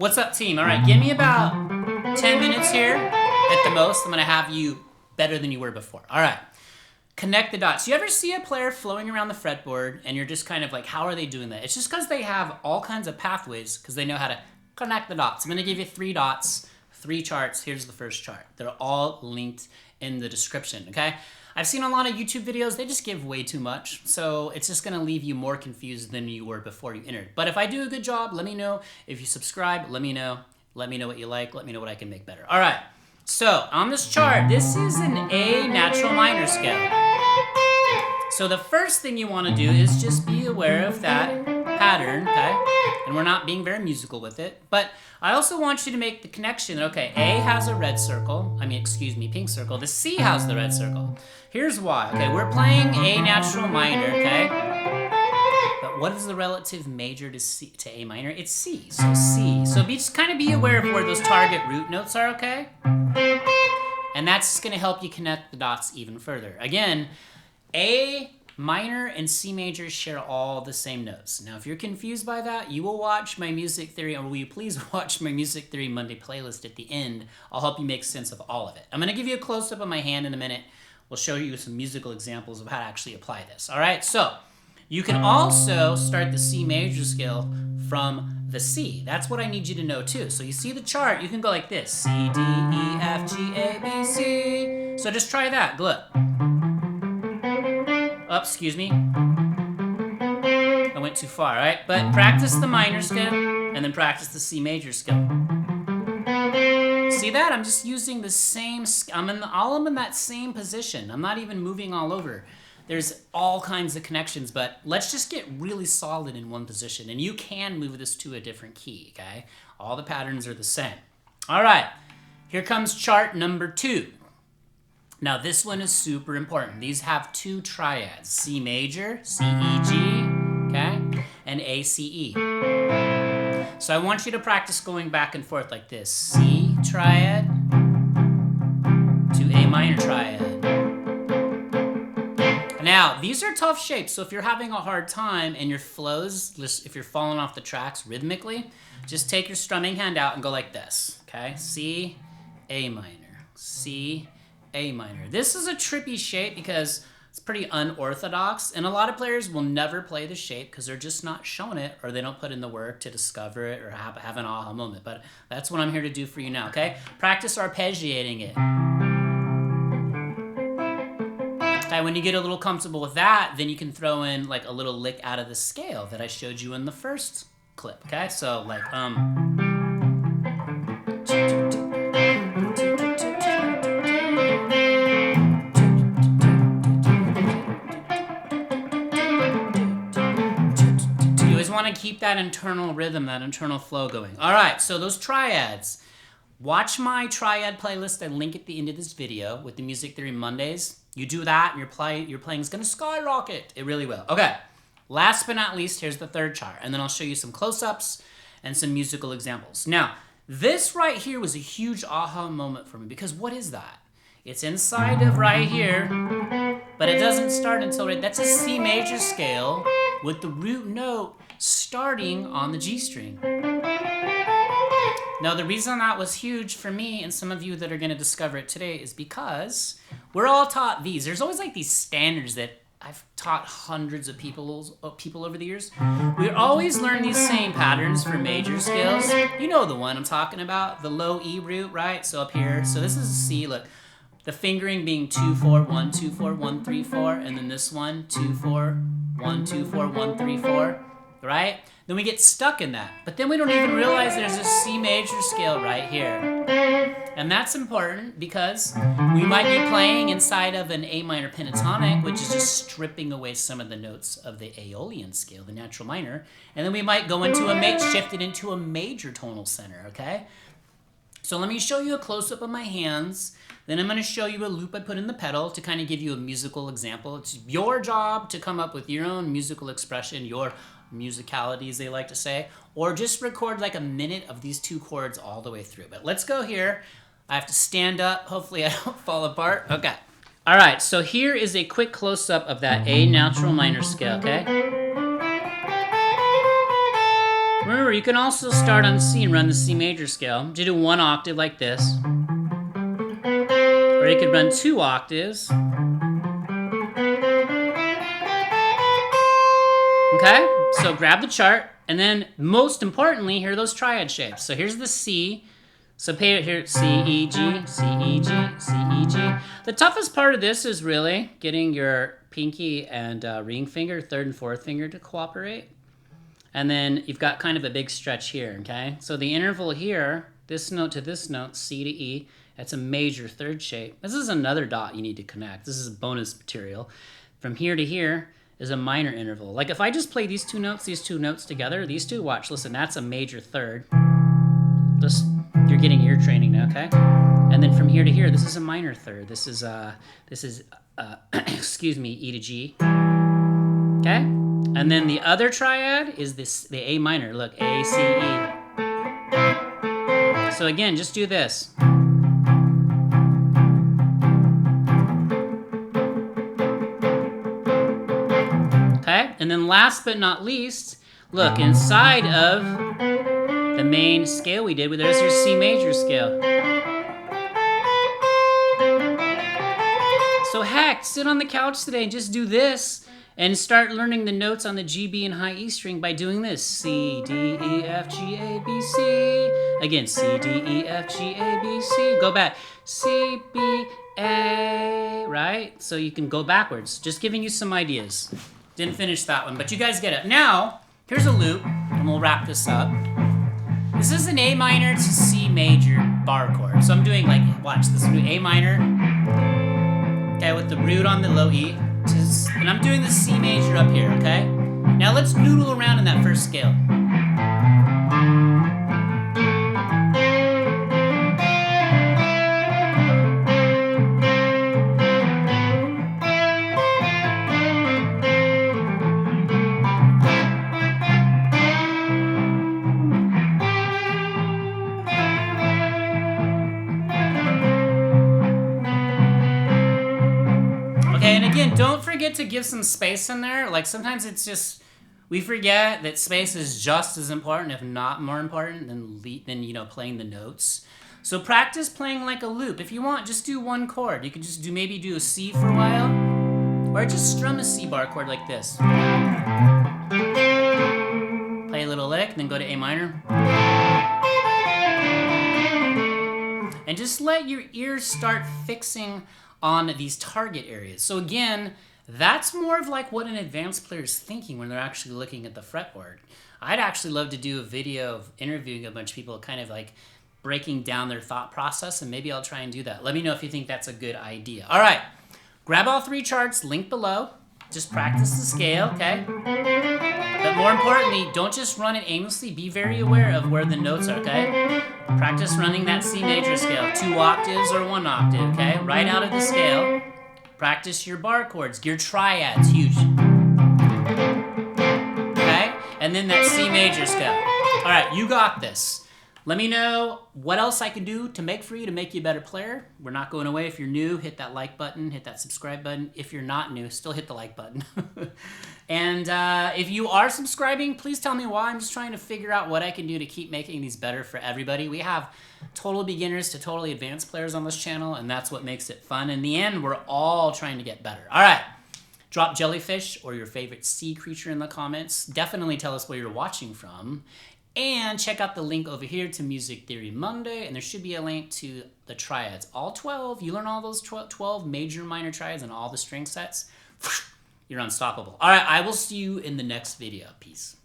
What's up, team? All right, give me about 10 minutes here at the most. I'm going to have you better than you were before. All right, connect the dots. You ever see a player flowing around the fretboard and you're just kind of like, how are they doing that? It's just because they have all kinds of pathways because they know how to connect the dots. I'm going to give you 3 dots, 3 charts. Here's the first chart. They're all linked in the description, okay? I've seen a lot of YouTube videos, they just give way too much, so it's just gonna leave you more confused than you were before you entered. But if I do a good job, let me know. If you subscribe, let me know. Let me know what you like, let me know what I can make better. All right, so on this chart, this is an A natural minor scale. So the first thing you wanna do is just be aware of that pattern, okay? And we're not being very musical with it, but I also want you to make the connection that, okay, A has a red circle, pink circle, the C has the red circle. Here's why, okay, we're playing A natural minor, okay? But what is the relative major to A minor? It's C, so C. So just kind of be aware of where those target root notes are, okay? And that's gonna help you connect the dots even further. Again, A minor and C major share all the same notes. Now, if you're confused by that, you will watch my music theory, or will you please watch my music theory Monday playlist at the end. I'll help you make sense of all of it. I'm gonna give you a close-up of my hand in a minute. We'll show you some musical examples of how to actually apply this. All right, so you can also start the C major scale from the C. That's what I need you to know too. So you see the chart, you can go like this. C, D, E, F, G, A, B, C. So just try that, look. Oh, excuse me. I went too far, right? But practice the minor scale and then practice the C major scale. See that? I'm just using the same, I'm in that same position. I'm not even moving all over. There's all kinds of connections, but let's just get really solid in one position. And you can move this to a different key, okay? All the patterns are the same. All right, here comes chart number 2. Now this one is super important. These have 2 triads, C major, C, E, G, okay, and A, C, E. So I want you to practice going back and forth like this. C triad to A minor triad. Now, these are tough shapes, so if you're having a hard time and your flows, if you're falling off the tracks rhythmically, just take your strumming hand out and go like this, okay? C, A minor, C, A minor. This is a trippy shape because it's pretty unorthodox, and a lot of players will never play the shape because they're just not showing it, or they don't put in the work to discover it or have an aha moment. But that's what I'm here to do for you now, okay? Practice arpeggiating it. Okay, when you get a little comfortable with that, then you can throw in like a little lick out of the scale that I showed you in the first clip, okay? So like, want to keep that internal rhythm, that internal flow going. All right, so those triads. Watch my triad playlist. I link at the end of this video with the Music Theory Mondays. You do that and your playing is going to skyrocket. It really will. Okay, last but not least, here's the third chart. And then I'll show you some close-ups and some musical examples. Now, this right here was a huge aha moment for me because what is that? It's inside of right here, but it doesn't start until right. That's a C major scale with the root note starting on the G string. Now, the reason that was huge for me and some of you that are going to discover it today is because we're all taught these. There's always like these standards that I've taught hundreds of people over the years. We always learn these same patterns for major scales. You know the one I'm talking about, the low E root, right? So up here, so this is a C, look. The fingering being 2, 4, 1, 2, 4, 1, 3, 4, and then this one, 2, 4, 1, 2, 4, 1, 3, 4, right? Then we get stuck in that. But then we don't even realize there's a C major scale right here. And that's important because we might be playing inside of an A minor pentatonic, which is just stripping away some of the notes of the Aeolian scale, the natural minor. And then we might go into shift it into a major tonal center, okay? So let me show you a close-up of my hands. Then I'm going to show you a loop I put in the pedal to kind of give you a musical example. It's your job to come up with your own musical expression, your musicality, as they like to say, or just record like a minute of these 2 chords all the way through. But let's go here. I have to stand up. Hopefully I don't fall apart. Okay. All right, so here is a quick close-up of that A natural minor scale, okay? Remember, you can also start on C and run the C major scale. You do 1 octave like this. Or you could run 2 octaves. Okay, so grab the chart, and then most importantly, here are those triad shapes. So here's the C. So pay it here, C, E, G, C, E, G, C, E, G. The toughest part of this is really getting your pinky and ring finger, 3rd and 4th finger to cooperate. And then you've got kind of a big stretch here, okay? So the interval here, this note to this note, C to E, that's a major 3rd shape. This is another dot you need to connect. This is bonus material. From here to here is a minor interval. Like if I just play these two notes together, these two, watch, listen, that's a major 3rd. Just, you're getting ear training now, okay? And then from here to here, this is a minor 3rd. This is excuse me, E to G, okay? And then the other triad is the A minor. Look, A, C, E. So again, just do this. Okay, and then last but not least, look, inside of the main scale we did, there's your C major scale. So heck, sit on the couch today and just do this and start learning the notes on the G, B, and high E string by doing this. C, D, E, F, G, A, B, C. Again, C, D, E, F, G, A, B, C. Go back. C, B, A, right? So you can go backwards. Just giving you some ideas. Didn't finish that one, but you guys get it. Now, here's a loop, and we'll wrap this up. This is an A minor to C major bar chord. So I'm doing like, watch, this new A minor, okay, with the root on the low E. And I'm doing the C major up here, okay? Now let's noodle around in that first scale. And again, don't forget to give some space in there. Like sometimes it's just, we forget that space is just as important, if not more important, than playing the notes. So practice playing like a loop. If you want, just do 1 chord. You can just maybe do a C for a while, or just strum a C bar chord like this. Play a little lick, then go to A minor. And just let your ears start fixing on these target areas. So again, that's more of like what an advanced player is thinking when they're actually looking at the fretboard. I'd actually love to do a video of interviewing a bunch of people, kind of like breaking down their thought process, and maybe I'll try and do that. Let me know if you think that's a good idea. All right, grab all 3 charts, link below. Just practice the scale, okay? But more importantly, don't just run it aimlessly. Be very aware of where the notes are, okay? Practice running that C major scale, 2 octaves or 1 octave, okay? Right out of the scale. Practice your bar chords, your triads, huge. Okay? And then that C major scale. All right, you got this. Let me know what else I can do to make for you to make you a better player. We're not going away. If you're new, hit that like button, hit that subscribe button. If you're not new, still hit the like button. And if you are subscribing, please tell me why. I'm just trying to figure out what I can do to keep making these better for everybody. We have total beginners to totally advanced players on this channel, and that's what makes it fun. In the end, we're all trying to get better. All right. Drop jellyfish or your favorite sea creature in the comments. Definitely tell us where you're watching from. And check out the link over here to Music Theory Monday, and there should be a link to the triads. All 12. You learn all those 12 major, minor triads and all the string sets. You're unstoppable. All right, I will see you in the next video. Peace.